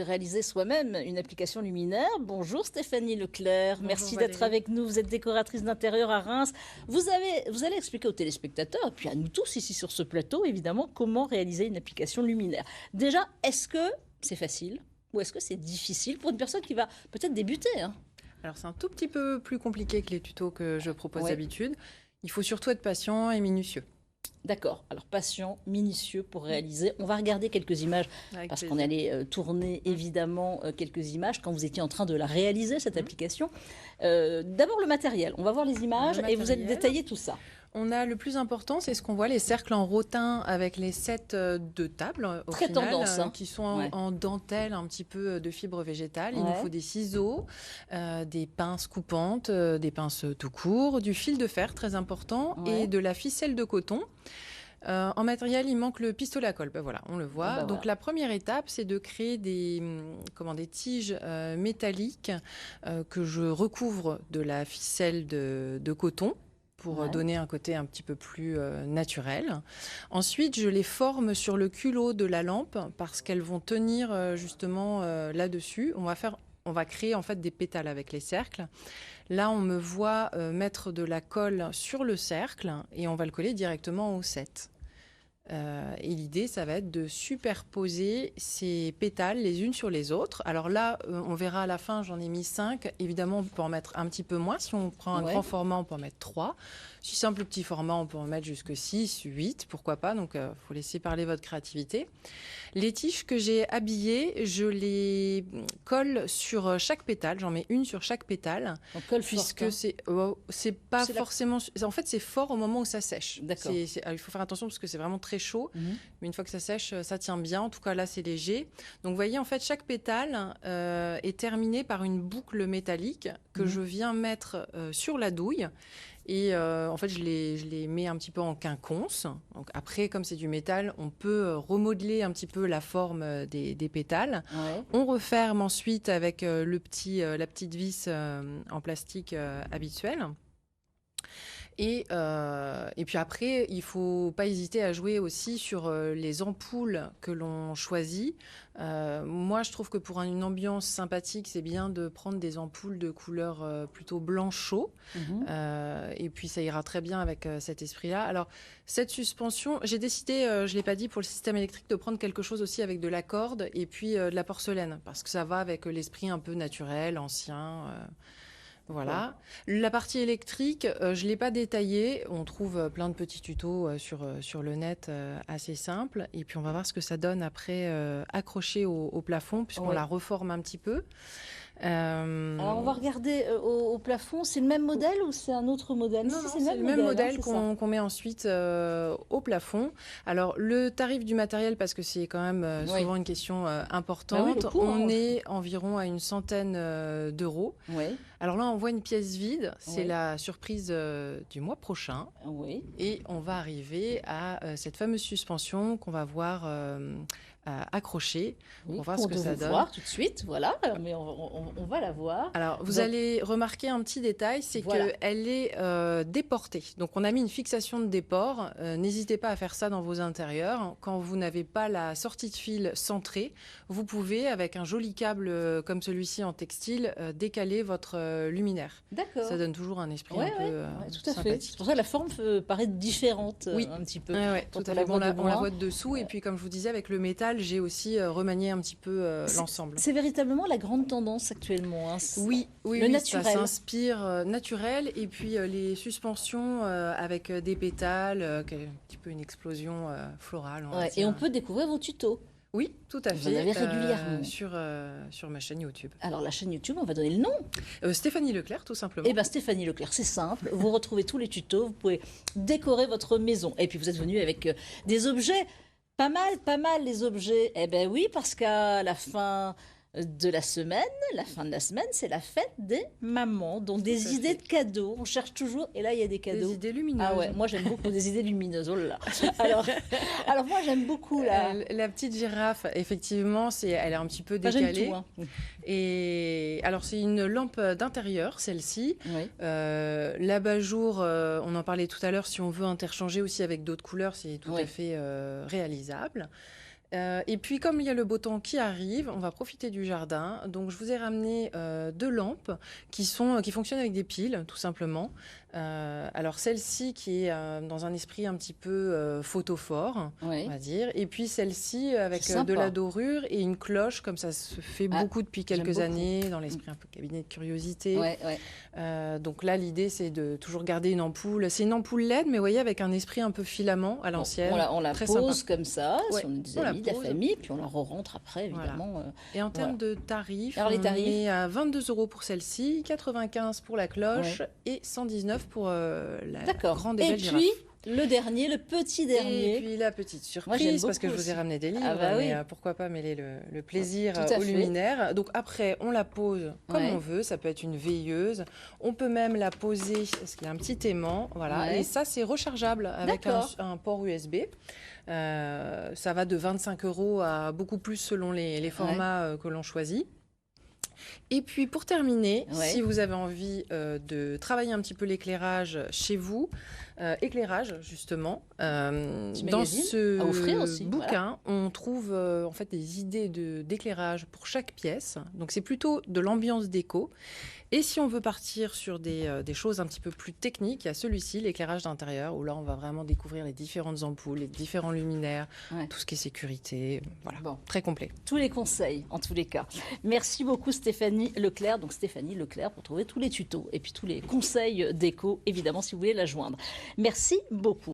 réaliser soi-même une application luminaire. Bonjour Stéphanie Leclerc, Bonjour merci Valérie. d'être avec nous. Vous êtes décoratrice d'intérieur à Reims. Vous allez expliquer aux téléspectateurs, et puis à nous tous ici sur ce plateau, évidemment, comment réaliser une application luminaire. Déjà, est-ce que c'est facile ou est-ce que c'est difficile pour une personne qui va peut-être débuter, hein? Alors c'est un tout petit peu plus compliqué que les tutos que je propose Ouais. d'habitude. Il faut surtout être patient et minutieux. D'accord, alors patient, minutieux pour réaliser. On va regarder quelques images Avec parce plaisir. qu'on allait tourner évidemment quelques images quand vous étiez en train de la réaliser, cette application. D'abord le matériel, on va voir les images et vous allez matériel. détailler tout ça. On a le plus important, c'est ce qu'on voit, les cercles en rotin avec les sets de table au Très final, tendance, hein. qui sont Ouais. en dentelle, un petit peu de fibre végétale. Il Ouais. nous faut des ciseaux, des pinces coupantes, des pinces tout court, du fil de fer très important Ouais. et de la ficelle de coton. En matériel, il manque le pistolet à colle. Ben voilà, on le voit. Ah bah Donc voilà. la première étape, c'est de créer des tiges métalliques que je recouvre de la ficelle de coton pour Ouais. donner un côté un petit peu plus naturel. Ensuite, je les forme sur le culot de la lampe parce qu'elles vont tenir justement là-dessus. On va créer en fait des pétales avec les cercles. Là, on me voit mettre de la colle sur le cercle et on va le coller directement au set. Et l'idée, ça va être de superposer ces pétales les unes sur les autres. Alors là, on verra à la fin, j'en ai mis 5. Évidemment, on peut en mettre un petit peu moins. Si on prend un Ouais. grand format, on peut en mettre 3. Si c'est un plus petit format, on peut en mettre jusque 6, 8, pourquoi pas. Donc, il faut laisser parler votre créativité. Les tiges que j'ai habillées, je les colle sur chaque pétale. J'en mets une sur chaque pétale. On colle Puisque fort, c'est pas C'est la- forcément... En fait, c'est fort au moment où ça sèche. D'accord. Il faut faire attention parce que c'est vraiment très chaud. Mhm. Mais une fois que ça sèche, ça tient bien. En tout cas, là, c'est léger. Donc, vous voyez, en fait, chaque pétale est terminé par une boucle métallique que Mhm. je viens mettre sur la douille. Et en fait, je les mets un petit peu en quinconce. Donc, après, comme c'est du métal, on peut remodeler un petit peu la forme des pétales. Ouais. On referme ensuite avec la petite vis en plastique habituelle. Et puis après, il faut pas hésiter à jouer aussi sur les ampoules que l'on choisit. Moi, je trouve que pour une ambiance sympathique, c'est bien de prendre des ampoules de couleur plutôt blanc chaud. Mhm. Et puis, ça ira très bien avec cet esprit-là. Alors, cette suspension, j'ai décidé, je l'ai pas dit, pour le système électrique, de prendre quelque chose aussi avec de la corde et puis de la porcelaine, parce que ça va avec l'esprit un peu naturel, ancien. Voilà. La partie électrique, je ne l'ai pas détaillée. On trouve plein de petits tutos sur le net assez simples. Et puis, on va voir ce que ça donne après accroché au plafond, puisqu'on Ouais. la reforme un petit peu. Alors on va regarder au plafond. C'est le même modèle ou c'est un autre modèle? Non, Si, non, c'est c'est le même modèle hein, c'est ça. qu'on met ensuite au plafond. Alors, le tarif du matériel, parce que c'est quand même Oui. souvent une question Bah oui, importante, le coût, on hein. est environ à une centaine d'euros. Oui, Alors là, on voit une pièce vide. C'est Oui. la surprise du mois prochain. oui. Et on va arriver à cette fameuse suspension qu'on va voir accrochée. Oui, On va voir qu'on ce que devait ça donne. voir tout de suite, voilà, mais on va la voir. Alors, vous Donc- allez remarquer un petit détail, c'est Voilà. qu'elle est déportée. Donc, on a mis une fixation de déport. N'hésitez pas à faire ça dans vos intérieurs. Quand vous n'avez pas la sortie de fil centrée, vous pouvez, avec un joli câble comme celui-ci en textile, décaler votre luminaire. D'accord. Ça donne toujours un esprit Ouais, un peu ouais, tout à fait. sympathique. C'est pour ça que la forme paraît différente Oui. un petit peu. Ouais, Quand tout on à la fait. voit de On la loin. voit de dessous. Et puis, comme je vous disais, avec le métal, j'ai aussi remanié un petit peu l'ensemble. C'est véritablement la grande tendance actuellement, hein. Oui, Le naturel. ça s'inspire naturel. Et puis, les suspensions avec des pétales, un petit peu une explosion florale. On va Ouais, dire. et on peut découvrir vos tutos. Oui, tout à Vous fait. en avez régulièrement. Sur ma chaîne YouTube. Alors la chaîne YouTube, on va donner le nom. Stéphanie Leclerc, tout simplement. Eh bien Stéphanie Leclerc, c'est simple. Vous retrouvez tous les tutos, vous pouvez décorer votre maison. Et puis vous êtes venu avec des objets. Pas mal les objets. Eh bien oui, parce qu'à la fin de la semaine, c'est la fête des mamans. Donc des à idées fait. de cadeaux. On cherche toujours, et là il y a des cadeaux. Des idées lumineuses. Ah ouais, moi j'aime beaucoup des idées lumineuses. Oh là là. Alors moi j'aime beaucoup La petite girafe, effectivement, elle est un petit peu Enfin, j'aime décalée. tout, hein. Et alors, c'est une lampe d'intérieur, celle-ci. Oui. L'abat-jour, on en parlait tout à l'heure, si on veut interchanger aussi avec d'autres couleurs, c'est tout Oui. à fait réalisable. Et puis, comme il y a le beau temps qui arrive, on va profiter du jardin. Donc, je vous ai ramené 2 lampes qui fonctionnent avec des piles, tout simplement. Alors, celle-ci qui est dans un esprit un petit peu photophore, Oui. on va dire. Et puis, celle-ci avec C'est de sympa. la dorure et une cloche, comme ça se fait Ah, beaucoup depuis j'aime quelques beaucoup. années, dans l'esprit un peu cabinet de curiosité. Ouais, ouais. Donc là, l'idée, c'est de toujours garder une ampoule. C'est une ampoule LED, mais vous voyez, avec un esprit un peu filament à l'ancienne. On la Très pose sympa. comme ça, Ouais, si on est des on la amis, de la pose. famille, puis on la re-rentre après, évidemment. Et en termes Voilà. de tarifs, Alors, les on tarifs est à 22 € pour celle-ci, 95 pour la cloche et 119 pour la D'accord. grande et Et belle girafe. puis, le dernier, le petit Et dernier. puis la petite Moi, j'aime surprise, parce que je beaucoup vous ai aussi. ramené des livres, Ah bah mais oui. pourquoi pas mêler le plaisir Tout à au fait. luminaire. Donc après, on la pose comme Ouais. on veut, ça peut être une veilleuse. On peut même la poser, parce qu'il y a un petit aimant, voilà. Ouais. Et ça, c'est rechargeable avec D'accord. un port USB. Ça va de 25 € à beaucoup plus selon les formats que l'on choisit. Et puis pour terminer, Ouais. si vous avez envie de travailler un petit peu l'éclairage chez vous, éclairage justement, Petit dans magazine ce à offrir aussi, bouquin, on trouve en fait des idées d'éclairage pour chaque pièce. Donc c'est plutôt de l'ambiance déco. Et si on veut partir sur des choses un petit peu plus techniques, il y a celui-ci, l'éclairage d'intérieur, où là on va vraiment découvrir les différentes ampoules, les différents luminaires, Ouais. tout ce qui est sécurité. Voilà, Bon. très complet. Tous les conseils, en tous les cas. Merci beaucoup Stéphanie Leclerc. Donc Stéphanie Leclerc pour trouver tous les tutos et puis tous les conseils déco, évidemment, si vous voulez la joindre. Merci beaucoup.